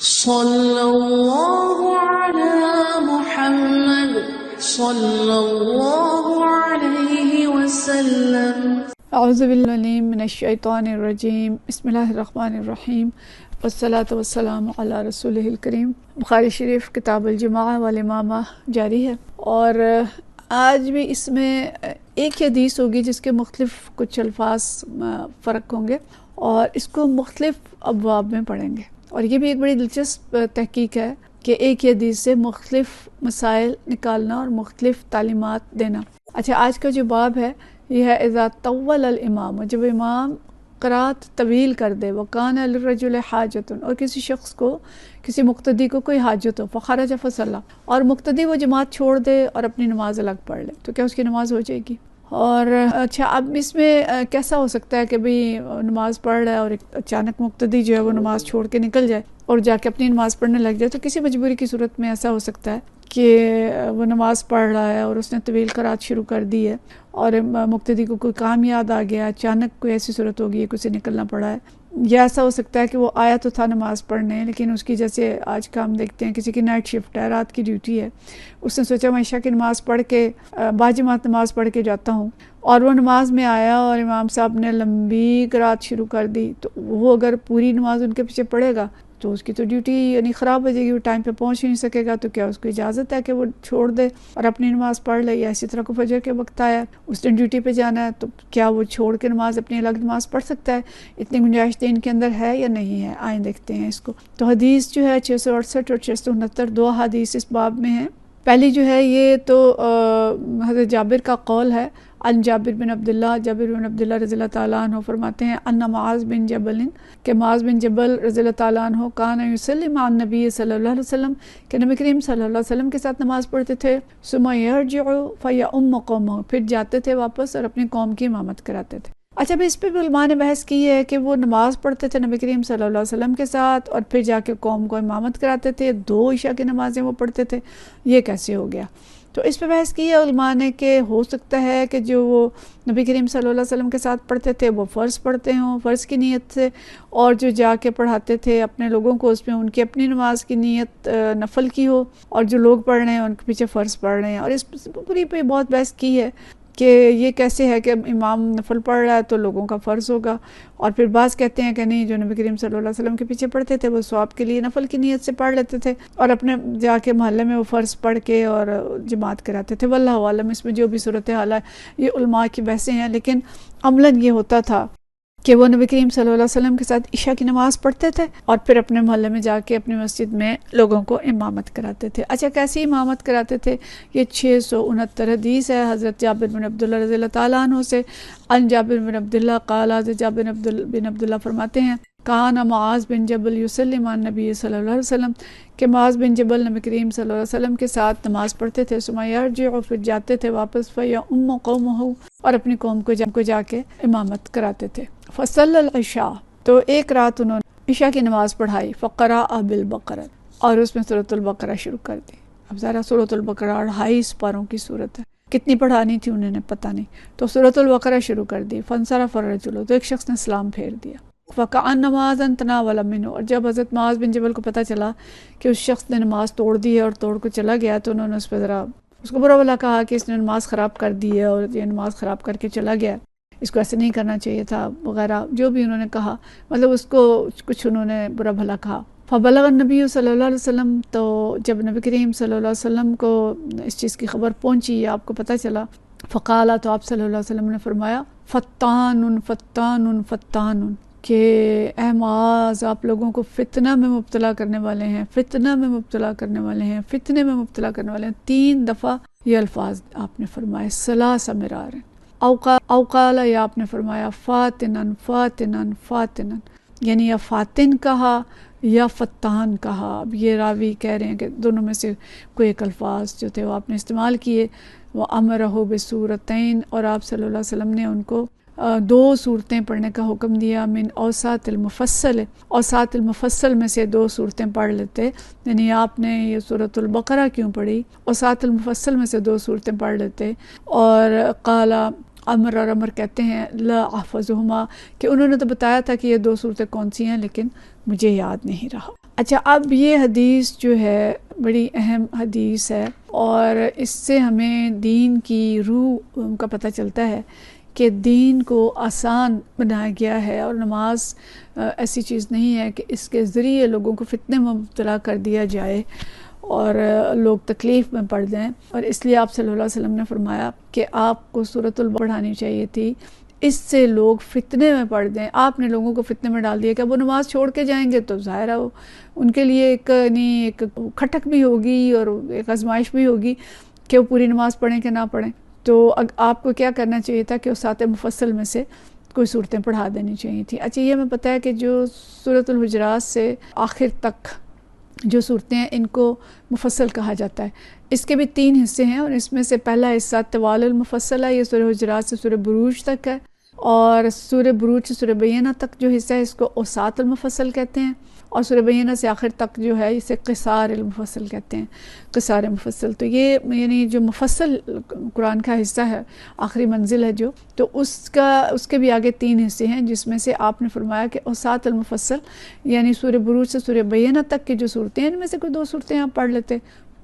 صلی اللہ علی محمد صلی اللہ علیہ وسلم۔ اعوذ باللہ من الشیطان الرجیم، بسم اللہ الرحمن الرحیم، والصلاة والسلام علی رسولہ الکریم۔ بخاری شریف کتاب الجماع والامامہ جاری ہے، اور آج بھی اس میں ایک حدیث ہوگی جس کے مختلف کچھ الفاظ فرق ہوں گے، اور اس کو مختلف ابواب میں پڑھیں گے۔ اور یہ بھی ایک بڑی دلچسپ تحقیق ہے کہ ایک ہی حدیث سے مختلف مسائل نکالنا اور مختلف تعلیمات دینا۔ اچھا، آج کا جو باب ہے یہ ہے اذا طول الامام، جب امام قرات طویل کر دے، وکان للرجل حاجت، اور کسی شخص کو، کسی مقتدی کو کوئی حاجت ہو، فخرج فصلی، اور مقتدی وہ جماعت چھوڑ دے اور اپنی نماز الگ پڑھ لے، تو کیا اس کی نماز ہو جائے گی؟ اور اچھا، اب اس میں کیسا ہو سکتا ہے کہ بھئی نماز پڑھ رہا ہے اور اچانک مقتدی جو ہے وہ نماز چھوڑ کے نکل جائے اور جا کے اپنی نماز پڑھنے لگ جائے؟ تو کسی مجبوری کی صورت میں ایسا ہو سکتا ہے کہ وہ نماز پڑھ رہا ہے اور اس نے طویل قرات شروع کر دی ہے، اور مقتدی کو کوئی کام یاد آ گیا، اچانک کوئی ایسی صورت ہوگی کہ اسے نکلنا پڑا ہے۔ یا ایسا ہو سکتا ہے کہ وہ آیا تو تھا نماز پڑھنے، لیکن اس کی، جیسے آج کا ہم دیکھتے ہیں کسی کی نائٹ شفٹ ہے، رات کی ڈیوٹی ہے، اس نے سوچا میں عشاء کی نماز پڑھ کے باجماعت نماز پڑھ کے جاتا ہوں، اور وہ نماز میں آیا اور امام صاحب نے لمبی قرات شروع کر دی، تو وہ اگر پوری نماز ان کے پیچھے پڑھے گا تو اس کی تو ڈیوٹی یعنی خراب ہو جائے گی، وہ ٹائم پہ پہنچ نہیں سکے گا۔ تو کیا اس کو اجازت ہے کہ وہ چھوڑ دے اور اپنی نماز پڑھ لے؟ یا اسی طرح کو فجر کے وقت آیا، اس نے ڈیوٹی پہ جانا ہے، تو کیا وہ چھوڑ کے نماز اپنی الگ نماز پڑھ سکتا ہے؟ اتنی گنجائش ان کے اندر ہے یا نہیں ہے؟ آئیں دیکھتے ہیں اس کو۔ تو حدیث جو ہے 668 اور 669 دو حدیث اس باب میں ہیں۔ پہلی جو ہے یہ تو حضرت جابر کا قول ہے، ان جابر بن عبداللہ، جابر بن عبداللہ رضی اللہ تعالیٰ عنہ فرماتے ہیں ان معاذ بن جبل، کہ معاذ بن جبل رضی اللہ تعالیٰ عنہ کان یصلی مع النبی صلی اللہ علیہ وسلم، کہ نبی کریم صلی اللہ علیہ وسلم کے ساتھ نماز پڑھتے تھے، ثم یرجع فیؤم قومہ، پھر جاتے تھے واپس اور اپنی قوم کی امامت کراتے تھے۔ اچھا، بھی اس پہ بھی علماء نے بحث کی ہے کہ وہ نماز پڑھتے تھے نبی کریم صلی اللہ علیہ وسلم کے ساتھ اور پھر جا کے قوم کو امامت کراتے تھے، دو عشاء کی نمازیں وہ پڑھتے تھے، یہ کیسے ہو گیا؟ تو اس پہ بحث کی ہے علماء نے کہ ہو سکتا ہے کہ جو وہ نبی کریم صلی اللہ علیہ وسلم کے ساتھ پڑھتے تھے وہ فرض پڑھتے ہوں، فرض کی نیت سے، اور جو جا کے پڑھاتے تھے اپنے لوگوں کو اس میں ان کی اپنی نماز کی نیت نفل کی ہو، اور جو لوگ پڑھ رہے ہیں ان کے پیچھے فرض پڑھ رہے ہیں۔ اور اس پوری پہ بہت بحث کی ہے کہ یہ کیسے ہے کہ امام نفل پڑھ رہا ہے تو لوگوں کا فرض ہوگا، اور پھر بعض کہتے ہیں کہ نہیں، جو نبی کریم صلی اللہ علیہ وسلم کے پیچھے پڑھتے تھے وہ ثواب کے لیے نفل کی نیت سے پڑھ لیتے تھے، اور اپنے جا کے محلے میں وہ فرض پڑھ کے اور جماعت کراتے تھے۔ واللہ عالم، اس میں جو بھی صورتحال ہے یہ علماء کی بحثیں ہیں، لیکن عملاً یہ ہوتا تھا کہ وہ نبی کریم صلی اللہ علیہ وسلم کے ساتھ عشاء کی نماز پڑھتے تھے اور پھر اپنے محلے میں جا کے اپنی مسجد میں لوگوں کو امامت کراتے تھے۔ اچھا، کیسی امامت کراتے تھے؟ یہ 669 حدیث ہے حضرت جابر بن عبداللہ رضی اللہ تعالیٰ عنہ سے، ان جابر بن عبداللہ قال، حضرت جابر بن عبداللہ فرماتے ہیں کان معاذ بن جبل یصلی مع النبی صلی اللہ علیہ وسلم، کہ معاذ بن جبل نبی کریم صلی اللہ علیہ وسلم کے ساتھ نماز پڑھتے تھے، ثم یرجع، پھر جاتے تھے واپس، فیؤم قومہ، اور اپنی قوم کو جا کے امامت کراتے تھے۔ فصلی العشاء، تو ایک رات انہوں نے عشاء کی نماز پڑھائی، فقرأ بالبقرہ، اور اس میں سورۃ البقرہ شروع کر دی۔ اب ذرا سورۃ البقرہ 250 پاروں کی سورت ہے، کتنی پڑھانی تھی انہوں نے پتہ نہیں، تو سورۃ البقرہ شروع کر دی۔ فانصرف الرجل، تو ایک شخص نے سلام پھیر دیا، فکأنما اذن تناول منہ، اور جب حضرت معاذ بن جبل کو پتہ چلا کہ اس شخص نے نماز توڑ دی ہے اور توڑ کو چلا گیا، تو انہوں نے اس پہ ذرا اس کو برا بھلا کہا کہ اس نے نماز خراب کر دی ہے اور یہ نماز خراب کر کے چلا گیا، اس کو ایسے نہیں کرنا چاہیے تھا وغیرہ، جو بھی انہوں نے کہا، مطلب اس کو کچھ انہوں نے برا بھلا کہا۔ فبلغ النبی صلی اللہ علیہ وسلم، تو جب نبی کریم صلی اللہ علیہ وسلم کو اس چیز کی خبر پہنچی، آپ کو پتہ چلا، فقالا، تو آپ صلی اللہ علیہ وسلم نے فرمایا فتان فتان فتان، کہ اے معاذ، آپ لوگوں کو فتنہ میں مبتلا کرنے والے ہیں، فتنہ میں مبتلا کرنے والے ہیں، فتنے میں مبتلا کرنے والے ہیں۔ 3 دفعہ یہ الفاظ آپ نے فرمائے، ثلاث مرار، اوقال، یا آپ نے فرمایا فاتنن فاتنن فاتنن، یعنی یا فاتن کہا یا فتان کہا۔ اب یہ راوی کہہ رہے ہیں کہ دونوں میں سے کوئی ایک الفاظ جو تھے وہ آپ نے استعمال کیے۔ وہ امرہ بسورتین، اور آپ صلی اللہ علیہ وسلم نے ان کو 2 صورتیں پڑھنے کا حکم دیا، من اوساط المفصل، اوساط المفصل میں سے 2 صورتیں پڑھ لیتے، یعنی آپ نے یہ سورۃ البقرہ کیوں پڑھی؟ اوساط المفصل میں سے 2 صورتیں پڑھ لیتے۔ اور قال، عمر اور عمر کہتے ہیں لا احفظہما کہ انہوں نے تو بتایا تھا کہ یہ 2 صورتیں کون سی ہیں لیکن مجھے یاد نہیں رہا۔ اچھا، اب یہ حدیث جو ہے بڑی اہم حدیث ہے اور اس سے ہمیں دین کی روح کا پتہ چلتا ہے کہ دین کو آسان بنایا گیا ہے، اور نماز ایسی چیز نہیں ہے کہ اس کے ذریعے لوگوں کو فتنے میں مبتلا کر دیا جائے اور لوگ تکلیف میں پڑ جائیں۔ اور اس لیے آپ صلی اللہ علیہ وسلم نے فرمایا کہ آپ کو سورۃ البقرہ پڑھانی چاہیے تھی، اس سے لوگ فتنے میں پڑ جائیں۔ آپ نے لوگوں کو فتنے میں ڈال دیا کہ اب وہ نماز چھوڑ کے جائیں گے تو ظاہر ہے ان کے لیے ایک کھٹک بھی ہوگی اور ایک آزمائش بھی ہوگی کہ وہ پوری نماز پڑھیں کہ نہ پڑھیں۔ تو آپ کو کیا کرنا چاہیے تھا کہ اس آیت مفصل میں سے کوئی صورتیں پڑھا دینی چاہیے تھی۔ اچھا، یہ ہمیں پتہ ہے کہ جو سورۃ الحجرات سے آخر تک جو صورتیں ہیں ان کو مفصل کہا جاتا ہے۔ اس کے بھی 3 حصے ہیں، اور اس میں سے پہلا حصہ طوال المفصل ہے، یہ سورہ حجرات سے سورہ بروج تک ہے، اور سورہ بروج سے سورہ بینہ تک جو حصہ ہے اس کو اوساط المفصل کہتے ہیں، اور سورہ بینہ سے آخر تک جو ہے اسے قصار المفصل کہتے ہیں، قصار مفصل۔ تو یہ یعنی جو مفصل قرآن کا حصہ ہے، آخری منزل ہے جو، تو اس کے بھی آگے 3 حصے ہیں، جس میں سے آپ نے فرمایا کہ اوساط المفصل یعنی سورہ بروج سے سورہ بینہ تک کی جو صورتیں ہیں ان میں سے کوئی 2 صورتیں آپ پڑھ لیتے،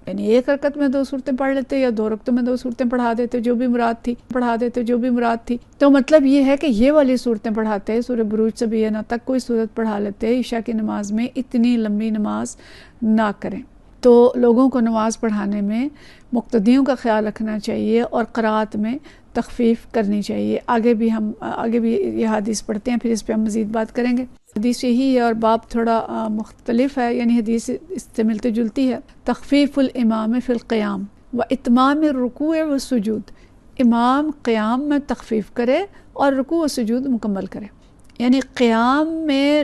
یعنی ایک رکعت میں 2 صورتیں پڑھ لیتے یا 2 رکعتوں میں 2 صورتیں پڑھا دیتے جو بھی مراد تھی، تو مطلب یہ ہے کہ یہ والی صورتیں پڑھاتے، سورہ بروج سے بینہ تک کوئی صورت پڑھا لیتے، عشاء کی نماز میں اتنی لمبی نماز نہ کریں۔ تو لوگوں کو نماز پڑھانے میں مقتدیوں کا خیال رکھنا چاہیے اور قرأت میں تخفیف کرنی چاہیے۔ آگے بھی یہ حدیث پڑھتے ہیں، پھر اس پہ ہم مزید بات کریں گے۔ حدیث یہی ہے اور باب تھوڑا مختلف ہے، یعنی حدیث اس سے ملتی جلتی ہے۔ تخفیف الامام فی القیام و اتمام الرکوع والسجود، امام قیام میں تخفیف کرے اور رکوع و سجود مکمل کرے، یعنی قیام میں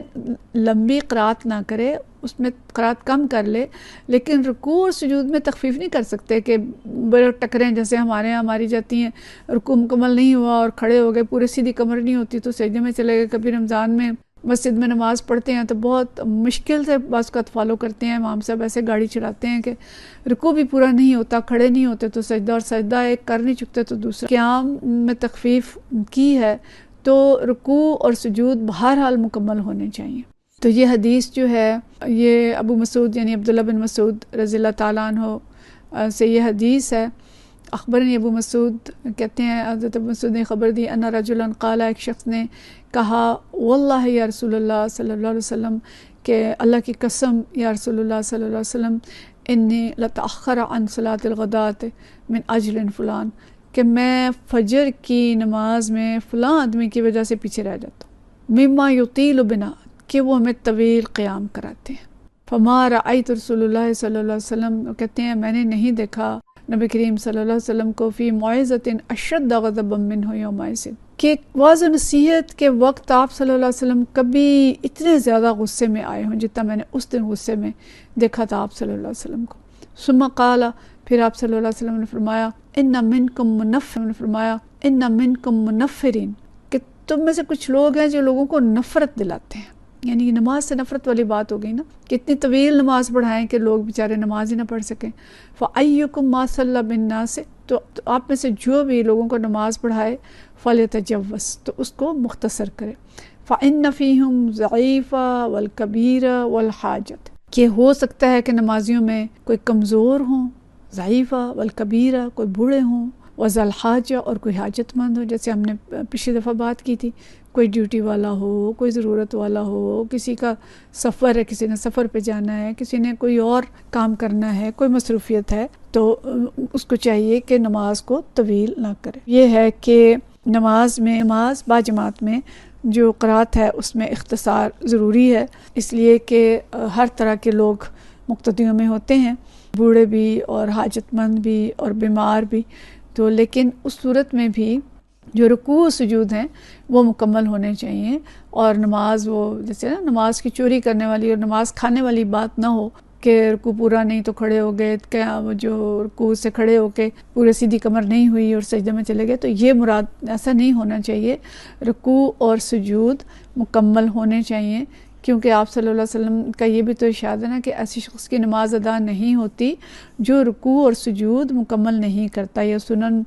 لمبی قرأت نہ کرے، اس میں قرأت کم کر لے، لیکن رکوع اور سجود میں تخفیف نہیں کر سکتے کہ بڑے ٹکریں جیسے ہمارے ماری جاتی ہیں، رکوع مکمل نہیں ہوا اور کھڑے ہو گئے، پورے سیدھی کمر نہیں ہوتی تو سجدے میں چلے گئے۔ کبھی رمضان میں مسجد میں نماز پڑھتے ہیں تو بہت مشکل سے بعض اوقات فالو کرتے ہیں، امام صاحب ایسے گاڑی چلاتے ہیں کہ رکوع بھی پورا نہیں ہوتا، کھڑے نہیں ہوتے تو سجدہ، اور سجدہ ایک کر نہیں چکتے تو دوسرا۔ قیام میں تخفیف کی ہے تو رکوع اور سجود بہرحال مکمل ہونے چاہیے۔ تو یہ حدیث جو ہے یہ ابو مسعود یعنی عبداللہ بن مسعود رضی اللہ تعالیٰ عنہ سے یہ حدیث ہے۔ اخبرنی ابو مسعود کہتے ہیں حضرت ابو مسعود نے خبر دی ان رجلا قال، ایک شخص نے کہا واللہ یا رسول اللہ صلی اللہ علیہ وسلم کہ اللہ کی قسم یا رسول اللہ صلی اللہ علیہ وسلم انی لتأخر عن صلاة الغداۃ من اجل فلان، کہ میں فجر کی نماز میں فلاں آدمی کی وجہ سے پیچھے رہ جاتا ہوں، مما یطیل بنا، کہ وہ ہمیں طویل قیام کراتے ہیں۔ فما رأیت رسول اللہ صلی اللہ علیہ وسلم، کہتے ہیں میں نے نہیں دیکھا نبی کریم صلی اللہ علیہ وسلم کو فی موعظۃ اشد غضبا منہ یومئذ، کہ واعظ و نصیحت کے وقت آپ صلی اللہ علیہ وسلم کبھی اتنے زیادہ غصے میں آئے ہوں جتنا میں نے اس دن غصے میں دیکھا تھا آپ صلی اللہ علیہ وسلم کو۔ ثم قال، پھر آپ صلی اللہ علیہ وسلم نے فرمایا ان منکم منفرین، کہ تم میں سے کچھ لوگ ہیں جو لوگوں کو نفرت دلاتے ہیں، یعنی نماز سے نفرت والی بات ہو گئی نا، کہ اتنی طویل نماز پڑھائیں کہ لوگ بیچارے نماز ہی نہ پڑھ سکیں۔ فَأَيُّكُمْ مَا صَلَّى بِالنَّاسِ، تو آپ میں سے جو بھی لوگوں کو نماز پڑھائے فَلْيَتَجَوَّزْ، تو اس کو مختصر کرے۔ فَإِنَّ فِيهِمْ الضَّعِيفَ وَالْكَبِيرَ وَالْحَاجَةَ، کہ ہو سکتا ہے کہ نمازیوں میں کوئی کمزور ہوں، ضعیفہ، والکبیرہ کوئی بوڑھے ہوں، وذا الحاجہ اور کوئی حاجت مند ہو، جیسے ہم نے پچھلی دفعہ بات کی تھی، کوئی ڈیوٹی والا ہو، کوئی ضرورت والا ہو، کسی کا سفر ہے، کسی نے سفر پہ جانا ہے، کسی نے کوئی اور کام کرنا ہے، کوئی مصروفیت ہے، تو اس کو چاہیے کہ نماز کو طویل نہ کرے۔ یہ ہے کہ نماز باجماعت میں جو قرأت ہے اس میں اختصار ضروری ہے، اس لیے کہ ہر طرح کے لوگ مقتدیوں میں ہوتے ہیں، بوڑھے بھی اور حاجت مند بھی اور بیمار بھی، تو لیکن اس صورت میں بھی جو رکوع و سجود ہیں وہ مکمل ہونے چاہیے، اور نماز وہ جیسے نا نماز کی چوری کرنے والی اور نماز کھانے والی بات نہ ہو کہ رکوع پورا نہیں تو کھڑے ہو گئے، جو رکوع سے کھڑے ہو کے پورے سیدھی کمر نہیں ہوئی اور سجدے میں چلے گئے، تو یہ مراد ایسا نہیں ہونا چاہیے۔ رکوع اور سجود مکمل ہونے چاہیے، کیونکہ آپ صلی اللہ علیہ وسلم کا یہ بھی تو ارشاد ہے نا کہ ایسی شخص کی نماز ادا نہیں ہوتی جو رکوع اور سجود مکمل نہیں کرتا، یا سنن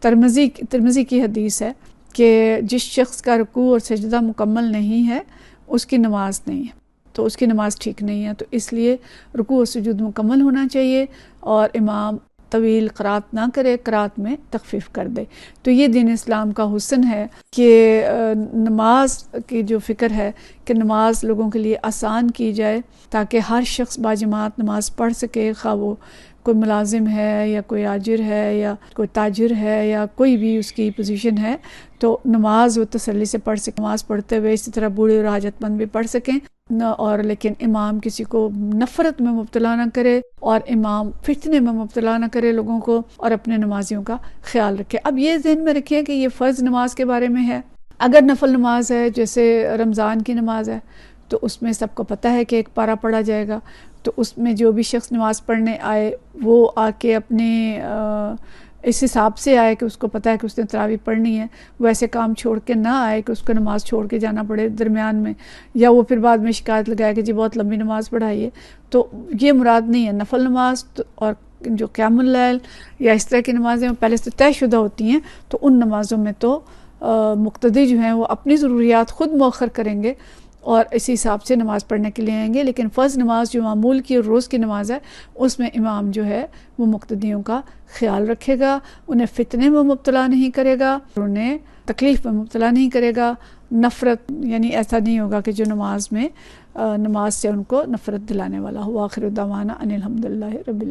ترمذی کی حدیث ہے کہ جس شخص کا رکوع اور سجدہ مکمل نہیں ہے اس کی نماز نہیں ہے، تو اس کی نماز ٹھیک نہیں ہے. تو اس لیے رکوع و سجود مکمل ہونا چاہیے اور امام طویل قرات نہ کرے، قرات میں تخفیف کر دے. تو یہ دین اسلام کا حسن ہے کہ نماز کی جو فکر ہے کہ نماز لوگوں کے لیے آسان کی جائے تاکہ ہر شخص باجماعت نماز پڑھ سکے، خواہ وہ کوئی ملازم ہے یا کوئی آجر ہے یا کوئی تاجر ہے یا کوئی بھی اس کی پوزیشن ہے، تو نماز وہ تسلی سے پڑھ سکے. نماز پڑھتے ہوئے اسی طرح بوڑھے اور حاجت مند بھی پڑھ سکیں، اور لیکن امام کسی کو نفرت میں مبتلا نہ کرے اور امام فتنے میں مبتلا نہ کرے لوگوں کو، اور اپنے نمازیوں کا خیال رکھے. اب یہ ذہن میں رکھیں کہ یہ فرض نماز کے بارے میں ہے. اگر نفل نماز ہے جیسے رمضان کی نماز ہے تو اس میں سب کو پتہ ہے کہ ایک پارہ پڑھا جائے گا، تو اس میں جو بھی شخص نماز پڑھنے آئے وہ آ کے اپنے اس حساب سے آئے کہ اس کو پتہ ہے کہ اس نے تراویح پڑھنی ہے، وہ ایسے کام چھوڑ کے نہ آئے کہ اس کو نماز چھوڑ کے جانا پڑے درمیان میں، یا وہ پھر بعد میں شکایت لگائے کہ جی بہت لمبی نماز پڑھائی ہے. تو یہ مراد نہیں ہے. نفل نماز اور جو قیام اللیل یا اس طرح کی نمازیں وہ پہلے سے طے شدہ ہوتی ہیں، تو ان نمازوں میں تو مقتدی جو ہیں وہ اپنی ضروریات خود مؤخر کریں گے اور اسی حساب سے نماز پڑھنے کے لیے آئیں گے. لیکن فرض نماز جو معمول کی اور روز کی نماز ہے اس میں امام جو ہے وہ مقتدیوں کا خیال رکھے گا، انہیں فتنے میں مبتلا نہیں کرے گا، انہیں تکلیف میں مبتلا نہیں کرے گا. نفرت یعنی ایسا نہیں ہوگا کہ جو نماز سے ان کو نفرت دلانے والا ہو. آخر دعوانا ان الحمدللہ رب العالمین.